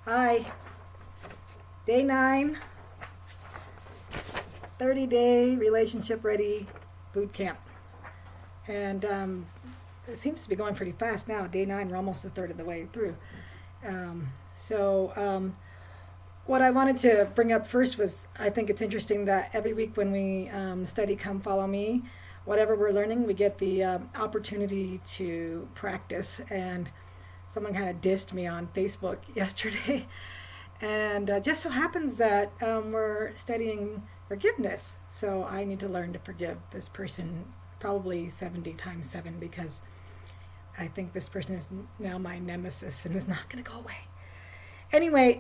Hi, day 9, 30-day relationship ready boot camp. And it seems to be going pretty fast now. Day 9, we're almost a third of the way through. What I wanted to bring up first was I think it's interesting that every week when we study Come Follow Me, whatever we're learning, we get the opportunity to practice. And someone kind of dissed me on Facebook yesterday. And just so happens that we're studying forgiveness. So I need to learn to forgive this person probably 70 times 7 because I think this person is now my nemesis and is not going to go away. Anyway,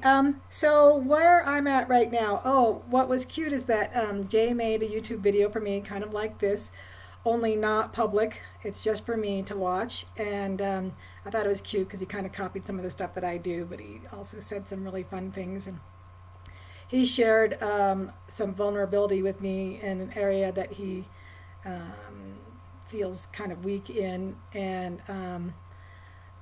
so where I'm at right now, what was cute is that Jay made a YouTube video for me kind of like this, only not public. It's just for me to watch. And I thought it was cute because he kind of copied some of the stuff that I do, but he also said some really fun things. And he shared some vulnerability with me in an area that he feels kind of weak in. And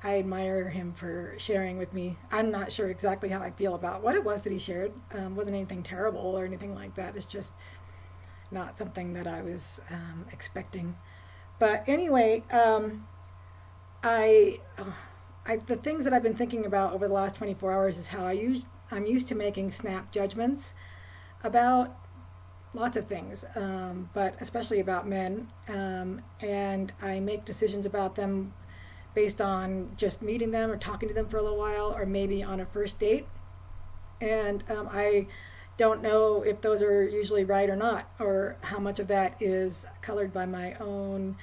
I admire him for sharing with me. I'm not sure exactly how I feel about what it was that he shared. Wasn't anything terrible or anything like that. It's just not something that I was expecting. But anyway, the things that I've been thinking about over the last 24 hours is how I'm used to making snap judgments about lots of things, but especially about men. And I make decisions about them based on just meeting them or talking to them for a little while, or maybe on a first date. And I don't know if those are usually right or not, or how much of that is colored by my own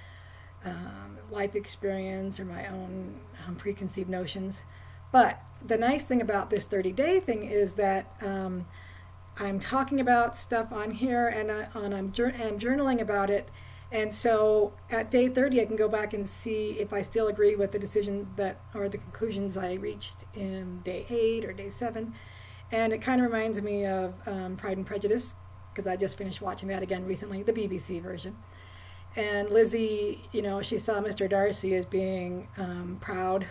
life experience or my own preconceived notions. But the nice thing about this 30-day thing is that I'm talking about stuff on here, and I'm journaling about it. And so at day 30, I can go back and see if I still agree with the decision or the conclusions I reached in day 8 or day 7. And it kind of reminds me of Pride and Prejudice, because I just finished watching that again recently, the BBC version. And Lizzie, she saw Mr. Darcy as being proud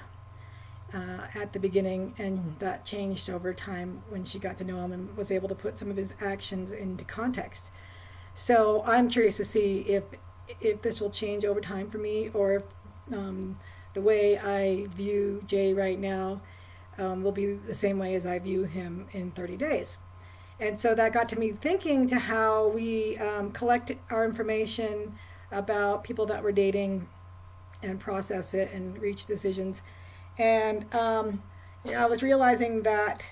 at the beginning, and that changed over time when she got to know him and was able to put some of his actions into context. So I'm curious to see if this will change over time for me, or if the way I view Jay right now will be the same way as I view him in 30 days. And so that got to me thinking to how we collect our information about people that we're dating and process it and reach decisions. And I was realizing that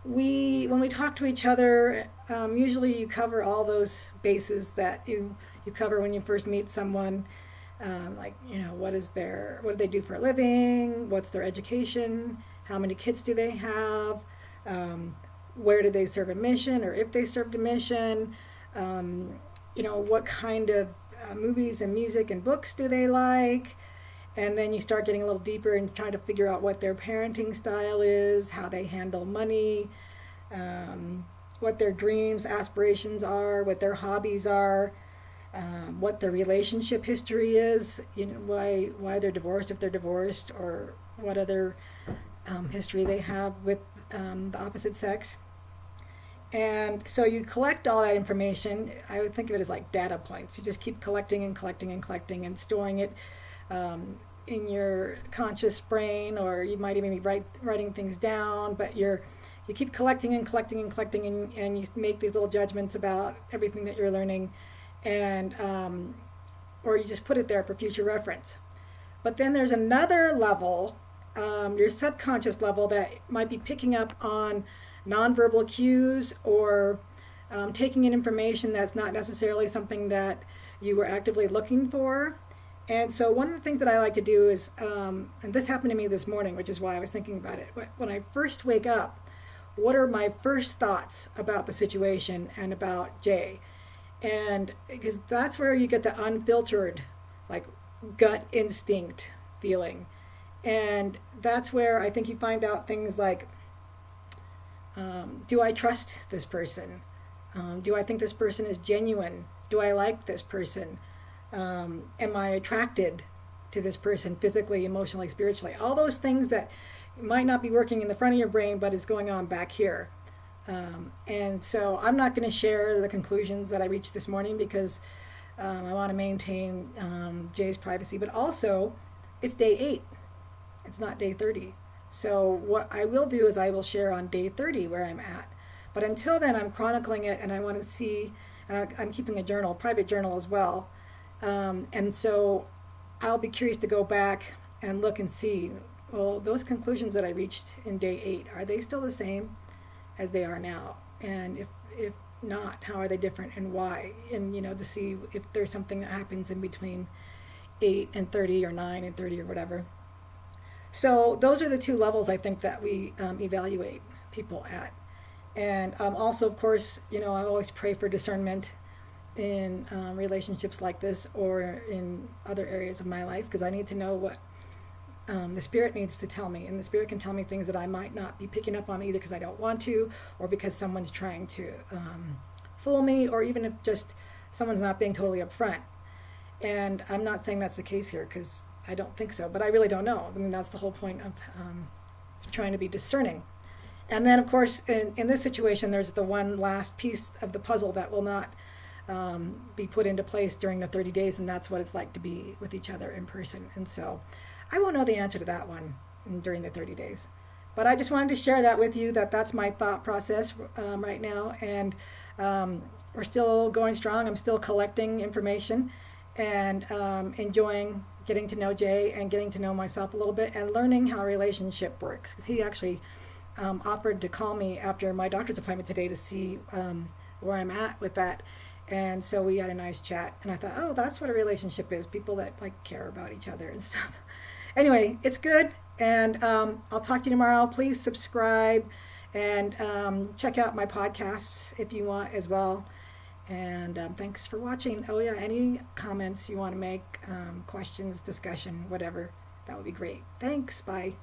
when we talk to each other, usually you cover all those bases that you cover when you first meet someone. What do they do for a living? What's their education? How many kids do they have? Where do they serve a mission, or if they served a mission? What kind of movies and music and books do they like? And then you start getting a little deeper and try to figure out what their parenting style is, how they handle money, what their dreams, aspirations are, what their hobbies are, what their relationship history is, why they're divorced if they're divorced, or what other history they have with the opposite sex. And so you collect all that information. I would think of it as like data points. You just keep collecting and collecting and collecting and storing it in your conscious brain, or you might even be writing things down, but you keep collecting and collecting and collecting, and you make these little judgments about everything that you're learning, and or you just put it there for future reference. But then there's another level, your subconscious level, that might be picking up on nonverbal cues, or taking in information that's not necessarily something that you were actively looking for. And so one of the things that I like to do is, and this happened to me this morning, which is why I was thinking about it. When I first wake up, what are my first thoughts about the situation and about Jay? And because that's where you get the unfiltered, like, gut instinct feeling. And that's where I think you find out things like, do I trust this person? Do I think this person is genuine? Do I like this person? Am I attracted to this person physically, emotionally, spiritually? All those things that might not be working in the front of your brain, but is going on back here. And so I'm not going to share the conclusions that I reached this morning because I want to maintain Jay's privacy. But also, it's day 8. It's not day 30. So what I will do is I will share on day 30 where I'm at. But until then, I'm chronicling it, and I want to see, and I'm keeping a journal, a private journal as well. And so I'll be curious to go back and look and see, well, those conclusions that I reached in day 8, are they still the same as they are now? And if not, how are they different and why? And, to see if there's something that happens in between 8 and 30 or 9 and 30 or whatever. So those are the 2 levels I think that we evaluate people at. And also, of course, I always pray for discernment in relationships like this or in other areas of my life, because I need to know what the Spirit needs to tell me. And the Spirit can tell me things that I might not be picking up on, either because I don't want to, or because someone's trying to fool me, or even if just someone's not being totally upfront. And I'm not saying that's the case here, because I don't think so, but I really don't know. I mean, that's the whole point of trying to be discerning. And then, of course, in this situation, there's the one last piece of the puzzle that will not be put into place during the 30 days, and that's what it's like to be with each other in person. And so I won't know the answer to that one during the 30 days. But I just wanted to share that with you, that's my thought process right now. And we're still going strong. I'm still collecting information and enjoying getting to know Jay and getting to know myself a little bit and learning how a relationship works. Because he actually offered to call me after my doctor's appointment today to see where I'm at with that. And so we had a nice chat, and I thought, oh, that's what a relationship is, people that care about each other and stuff. Anyway, it's good, and I'll talk to you tomorrow. Please subscribe and check out my podcasts if you want as well. And thanks for watching. Oh yeah, any comments you want to make, questions, discussion, whatever, that would be great. Thanks, bye.